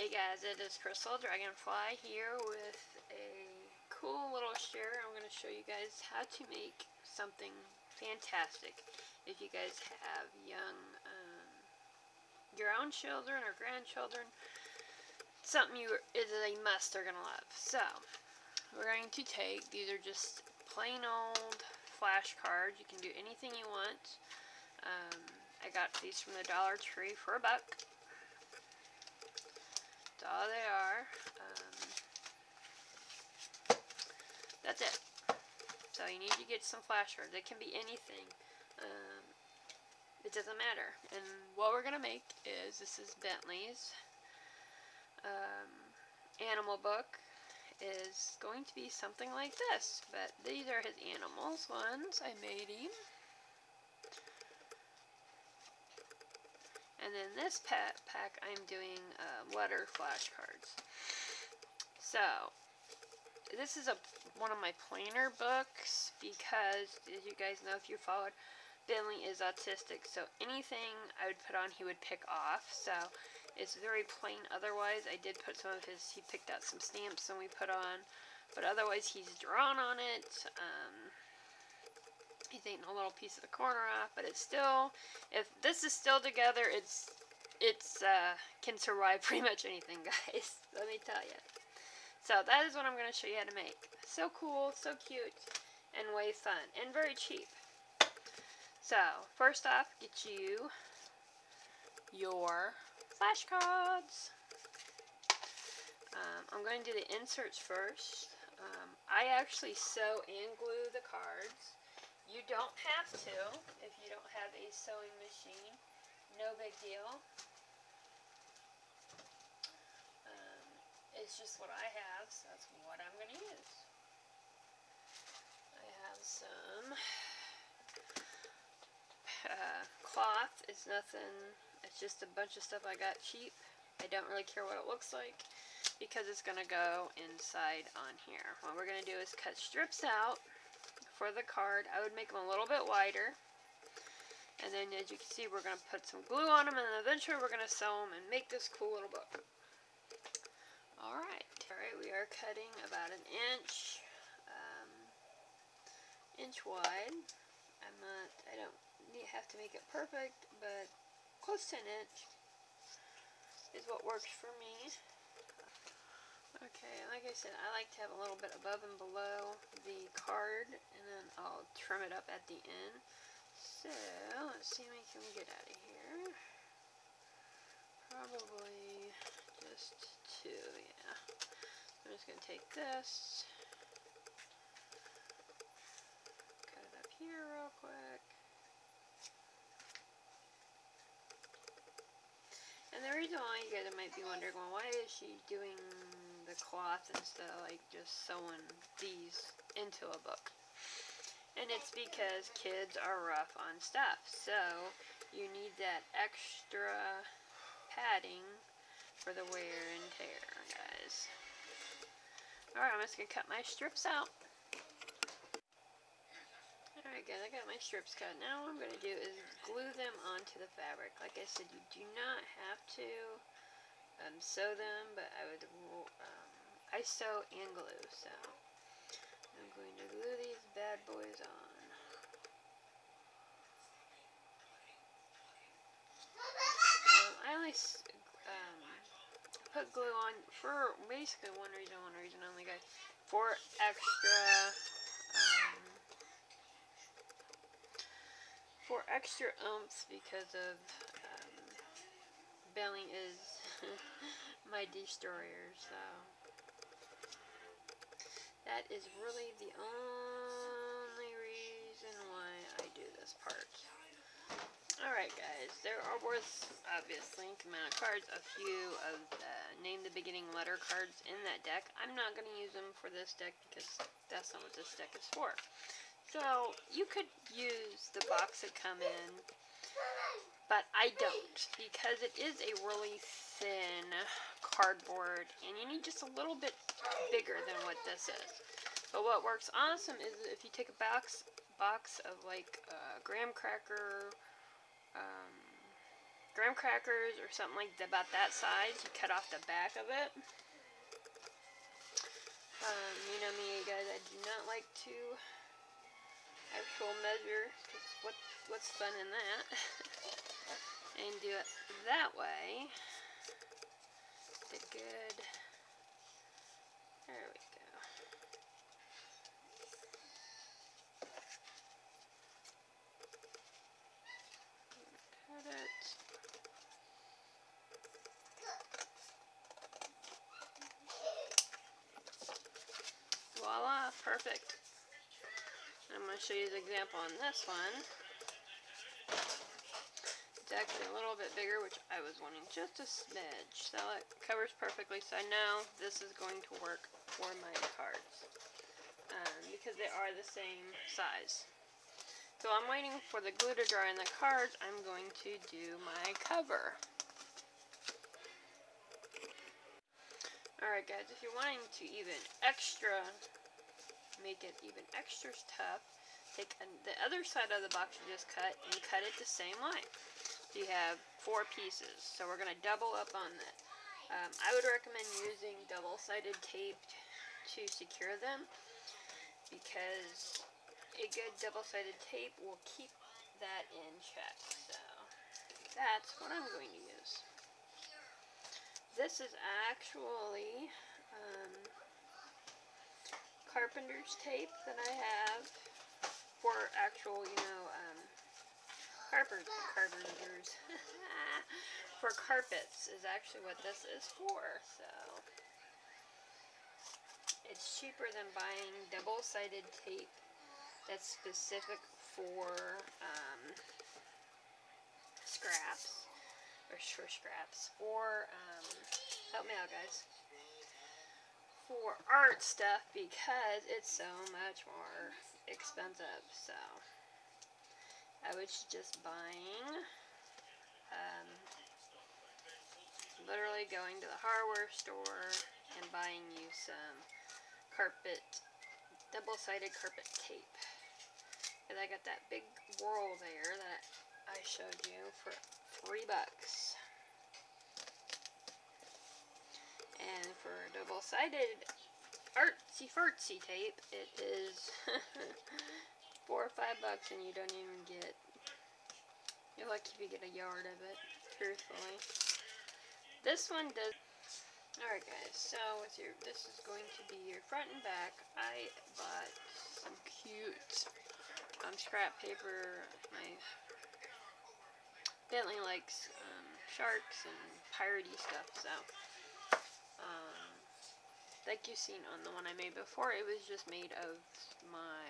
Hey guys, it is Crystal Dragonfly here with a cool little share. I'm going to show you guys how to make something fantastic if you guys have your own children or grandchildren. Something is a must they're going to love. So, we're going to take, these are just plain old flashcards. You can do anything you want. I got these from the Dollar Tree for $1. That's all they are. That's it. So you need to get some flashcards. It can be anything. It doesn't matter. And what we're going to make is, this is Bentley's animal book. Is going to be something like this. But these are his animals ones. I made him. And then this pack I'm doing letter flashcards. So, this is one of my planner books because, as you guys know if you followed, Bentley is autistic. So anything I would put on he would pick off. So it's very plain otherwise. I did put some of his, he picked out some stamps and we put on. But otherwise he's drawn on it. He's eating a little piece of the corner off, but it's still, if this is still together, it's can survive pretty much anything, guys. Let me tell you. So that is what I'm going to show you how to make. So cool, so cute, and way fun, and very cheap. So first off, get you your flashcards. I'm going to do the inserts first. I actually sew and glue the cards. You don't have to if you don't have a sewing machine. No big deal. It's just what I have, so that's what I'm going to use. I have some cloth. It's nothing. It's just a bunch of stuff I got cheap. I don't really care what it looks like because it's going to go inside on here. What we're going to do is cut strips out for the card. I would make them a little bit wider, and then as you can see we're going to put some glue on them, and then eventually we're going to sew them and make this cool little book. Alright, we are cutting about an inch wide. I don't have to make it perfect, but close to an inch is what works for me. Okay, like I said, I like to have a little bit above and below the card, and then I'll trim it up at the end. So, let's see how many can we get out of here. Probably just 2, yeah. I'm just going to take this, cut it up here real quick. And the reason why you guys might be wondering, well, why is she doing the cloth instead of like just sewing these into a book? And it's because kids are rough on stuff, so you need that extra padding for the wear and tear, guys. Alright, I'm just going to cut my strips out. Alright guys, I got my strips cut. Now what I'm going to do is glue them onto the fabric. Like I said, you do not have to sew them, but I sew and glue, so I'm going to glue these bad boys on. I only put glue on for basically one reason only, guys. For extra oomph, because of Bentley is my destroyer, so that is really the only reason why I do this part. Alright guys, there are worth, obviously, amount of cards, a few of name the beginning letter cards in that deck. I'm not going to use them for this deck because that's not what this deck is for. So, you could use the box that come in, but I don't, because it is a really thin cardboard, and you need just a little bit bigger than what this is. But what works awesome is if you take a box of like graham cracker graham crackers or something like about that size. You cut off the back of it. You know me, guys, I do not like to actual measure, because what's fun in that? And do it that way. The good. There we go. Cut it. Voila, perfect. I'm going to show you the example on this one. It's actually a little bit bigger, which I was wanting just a smidge. So it covers perfectly, so I know this is going to work for my cards. Because they are the same size. So I'm waiting for the glue to dry on the cards. I'm going to do my cover. Alright guys, if you're wanting to make it even extra tough, take the other side of the box you just cut and cut it the same way. So you have 4 pieces, so we're going to double up on that. I would recommend using double-sided tape to secure them, because a good double-sided tape will keep that in check. So that's what I'm going to use. This is actually carpenter's tape that I have for actual, carpenters. For carpets is actually what this is for. So it's cheaper than buying double-sided tape that's specific for scraps, or help me out, guys, for art stuff, because it's so much more expensive. So I would suggest buying, literally going to the hardware store and buying you some double-sided carpet tape. Because I got that big roll there that I showed you for $3. And for double-sided artsy-fartsy tape, it is $4 or $5, and you don't even get, you're lucky if you get a yard of it, truthfully. This one does. Alright guys, so this is going to be your front and back. I bought some cute scrap paper. My Bentley likes sharks and piratey stuff, so like you've seen on the one I made before, it was just made of my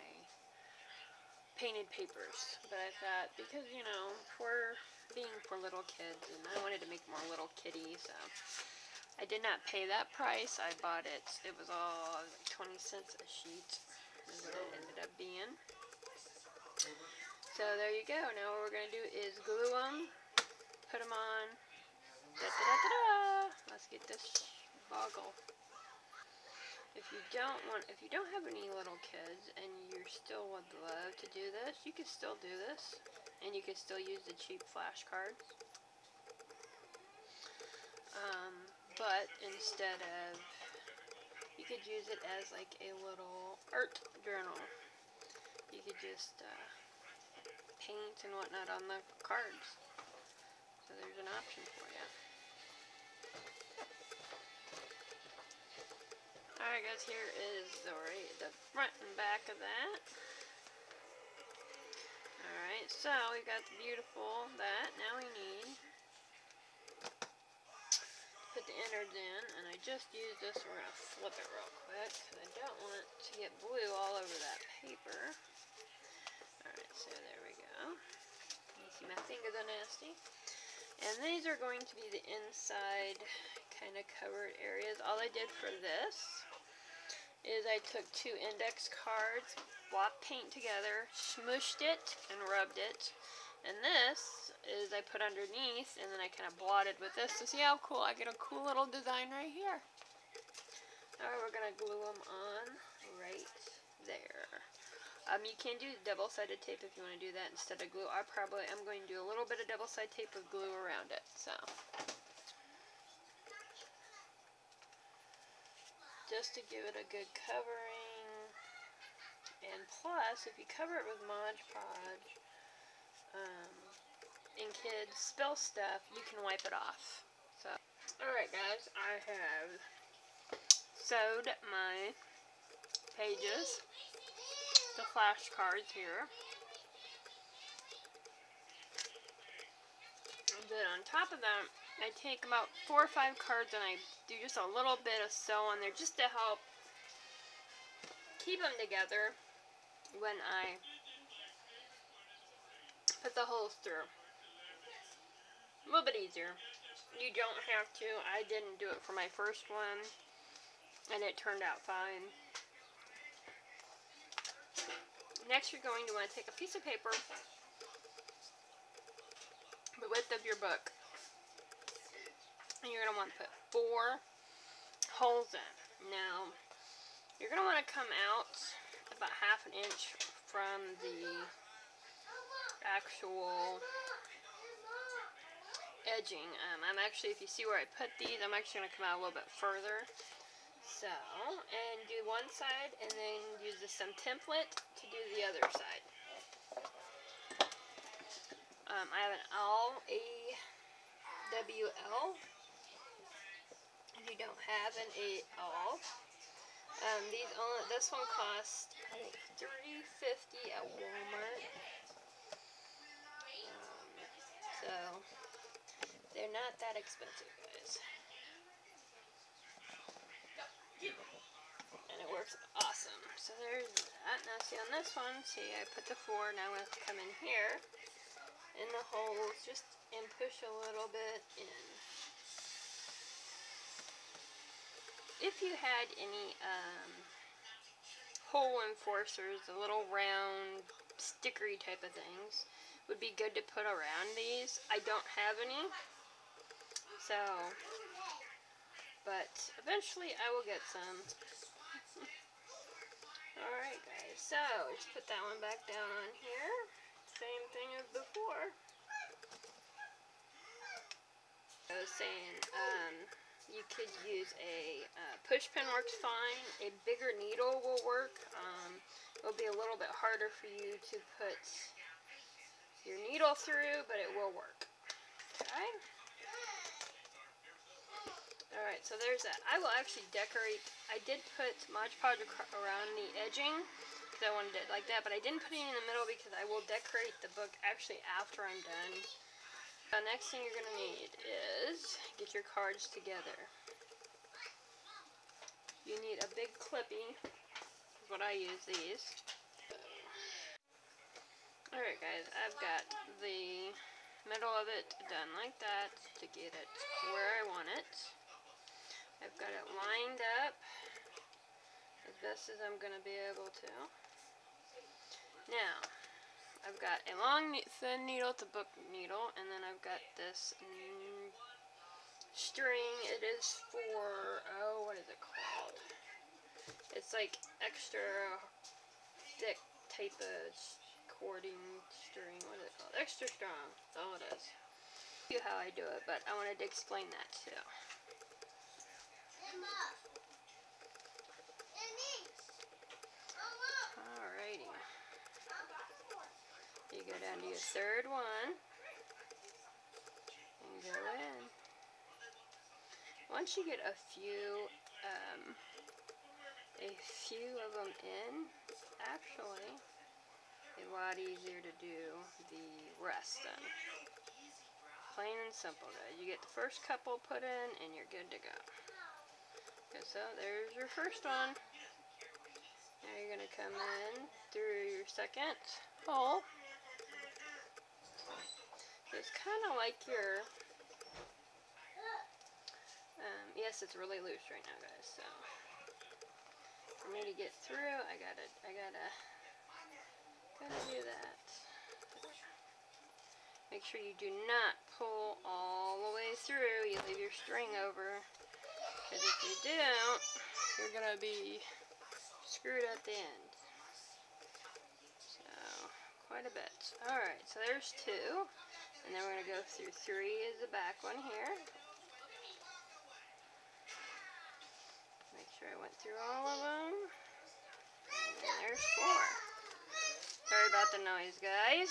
painted papers. But I thought, because for little kids, and I wanted to make more little kitty, so I did not pay that price. I bought it. It was all like 20 cents a sheet is what it ended up being. So there you go. Now what we're going to do is glue them, put them on. Da-da-da-da-da! Let's get this boggle. If you don't have any little kids and you still would love to do this, you can still do this, and you can still use the cheap flashcards. But instead of, you could use it as like a little art journal. You could just paint and whatnot on the cards. So there's an option for you. Alright guys, here is the front and back of that. Alright, so we got the beautiful that. Now we need put the innards in, and I just used this. We're going to flip it real quick because I don't want to get blue all over that paper. Alright, so there we go. You see my fingers are nasty. And these are going to be the inside kind of covered areas. All I did for this is I took 2 index cards, block paint together, smooshed it, and rubbed it. And this is I put underneath, and then I kind of blotted with this to see how cool. I get a cool little design right here. Alright, we're going to glue them on right there. You can do double-sided tape if you want to do that instead of glue. I'm going to do a little bit of double-sided tape with glue around it. So, just to give it a good covering. And plus, if you cover it with Mod Podge, and kids spill stuff, you can wipe it off. So, alright guys, I have sewed my pages, the flashcards here. And then on top of that, I take about 4 or 5 cards and I do just a little bit of sew on there just to help keep them together when I put the holes through. A little bit easier. You don't have to. I didn't do it for my first one, and it turned out fine. Next, you're going to want to take a piece of paper the width of your book, and you're going to want to put 4 holes in. Now, you're going to want to come out about ½ an inch from the actual edging. I'm actually, if you see where I put these, I'm actually going to come out a little bit further. So, and do one side, and then use the same template to do the other side. I have an AWL. If you don't have an AL, this one cost I think $3.50 at Walmart. So they're not that expensive, guys. And it works awesome. So there's that. Now see on this one, see I put the 4, now I'm going to come in here in the holes just and push a little bit in. If you had any hole enforcers, the little round stickery type of things, would be good to put around these. I don't have any, so, but eventually I will get some. Alright guys, so just put that one back down on here. Same thing as before. I was saying, you could use a push pin, works fine. A bigger needle will work. It'll be a little bit harder for you to put your needle through, but it will work. Okay? Alright, so there's that. I will actually decorate. I did put Mod Podge around the edging, because I wanted it like that, but I didn't put it in the middle because I will decorate the book actually after I'm done. The next thing you're going to need is get your cards together. You need a big clippy, is what I use these. Alright guys, I've got the middle of it done like that to get it where I want it. I've got it lined up as best as I'm going to be able to. Now, I've got a long thin needle to book needle, and then I've got this string. It is for, oh, what is it called? It's like extra thick type of cording string. What is it called? Extra strong. That's all it is. I'll show you how I do it, but I wanted to explain that too. Alrighty. You go down to your third one and go in. Once you get a few of them in, it's actually a lot easier to do the rest then. Plain and simple, guys. You get the first couple put in and you're good to go. Okay, so there's your first one. Now you're going to come in through your second hole. It's kind of like your, yes, it's really loose right now, guys, so for me to get through, I gotta do that. Make sure you do not pull all the way through. You leave your string over, because if you don't, you're gonna be screwed at the end. quite a bit. Alright, so there's 2. And then we're going to go through 3 is the back one here. Make sure I went through all of them. And there's 4. Sorry about the noise, guys.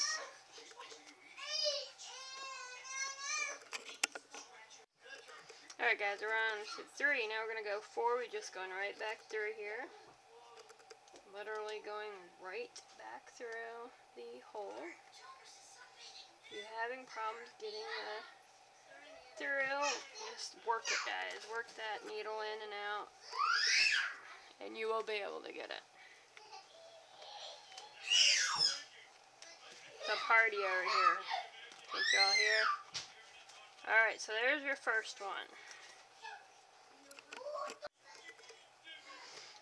Alright guys, we're on to 3. Now we're going to go 4. We're just going right back through here. Literally going right back through the hole. If you're having problems getting through, just work it, guys. Work that needle in and out, and you will be able to get it. It's a party over here. Can't y'all hear? Alright, so there's your first one.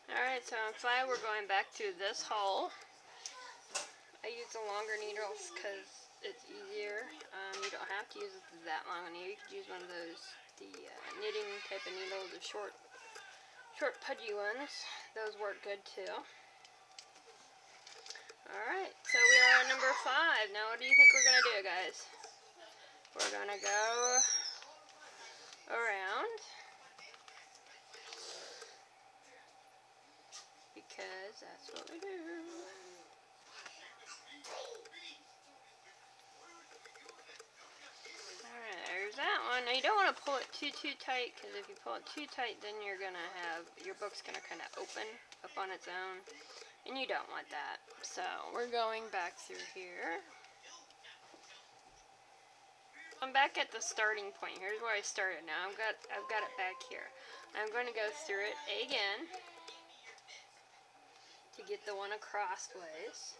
Alright, so on 5 we're going back to this hole. I use the longer needles because it's easier. You don't have to use that long a needle. You could use one of those, the knitting type of needles, the short pudgy ones. Those work good too. Alright, so we are on number 5. Now what do you think we're going to do, guys? We're going to go around. Because that's what we do. Alright, there's that one. Now you don't want to pull it too tight, because if you pull it too tight, then you're going to have, your book's going to kind of open up on its own. And you don't want that. So, we're going back through here. I'm back at the starting point. Here's where I started. Now I've got it back here. I'm going to go through it again to get the one across ways.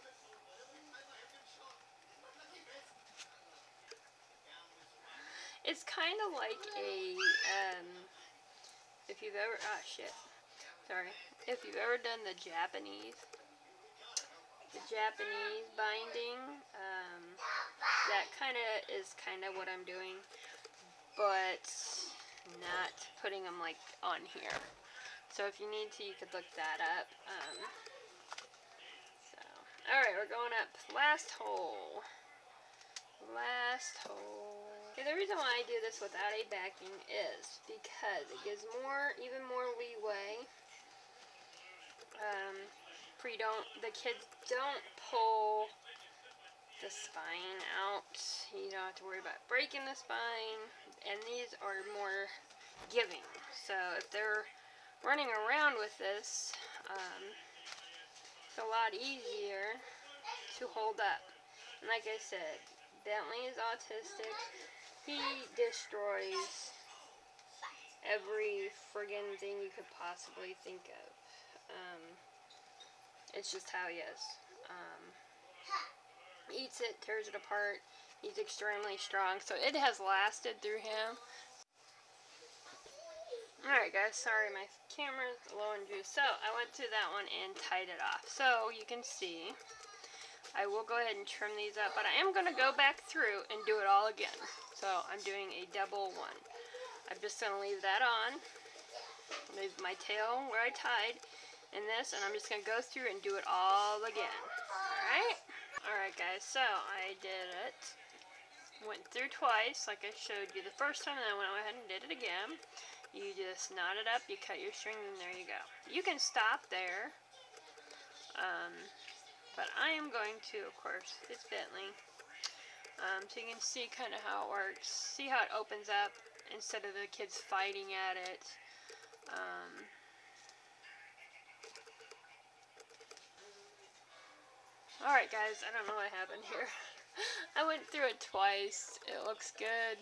It's kind of like a, if you've ever, if you've ever done the Japanese binding, that is kind of what I'm doing, but not putting them like on here. So if you need to, you could look that up. Alright, we're going up. Last hole. Okay, the reason why I do this without a backing is because it gives even more leeway. The kids don't pull the spine out. You don't have to worry about breaking the spine. And these are more giving. So if they're running around with this, it's a lot easier to hold up. And like I said, Bentley is autistic. He destroys every friggin' thing you could possibly think of. It's just how he is. Eats it, tears it apart. He's extremely strong, so it has lasted through him. Alright guys, sorry my camera's low on juice. So, I went through that one and tied it off. So, you can see, I will go ahead and trim these up, but I am going to go back through and do it all again. So, I'm doing a double one. I'm just going to leave that on, leave my tail where I tied in this, and I'm just going to go through and do it all again. Alright? Alright guys, so I did it. Went through twice, like I showed you the first time, and then I went ahead and did it again. You just knot it up, you cut your string, and there you go. You can stop there, but I am going to, of course, it's Bentley, so you can see kind of how it works. See how it opens up instead of the kids fighting at it. Alright guys, I don't know what happened here. I went through it twice. It looks good.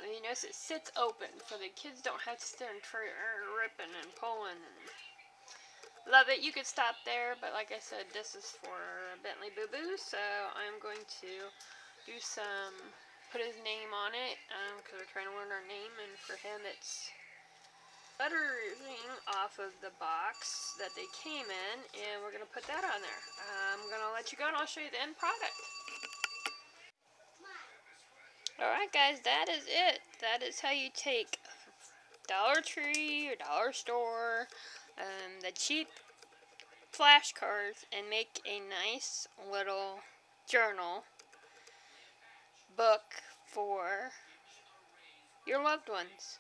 You notice it sits open, so the kids don't have to stand ripping and pulling. Love it. You could stop there, but like I said, this is for Bentley Boo Boo, so I'm going to do put his name on it, because we're trying to learn our name, and for him it's lettering off of the box that they came in, and we're going to put that on there. I'm going to let you go, and I'll show you the end product. Alright guys, that is it. That is how you take Dollar Tree or Dollar Store, the cheap flashcards and make a nice little journal book for your loved ones.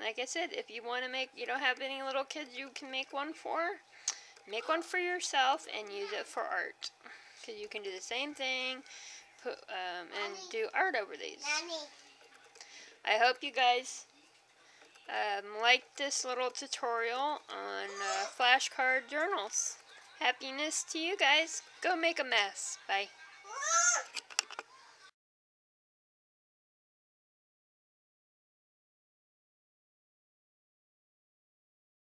Like I said, if you want to make, you don't have any little kids you can make one for yourself and use it for art. Because you can do the same thing and do art over these. I hope you guys liked this little tutorial on flashcard journals. Happiness to you guys. Go make a mess. Bye.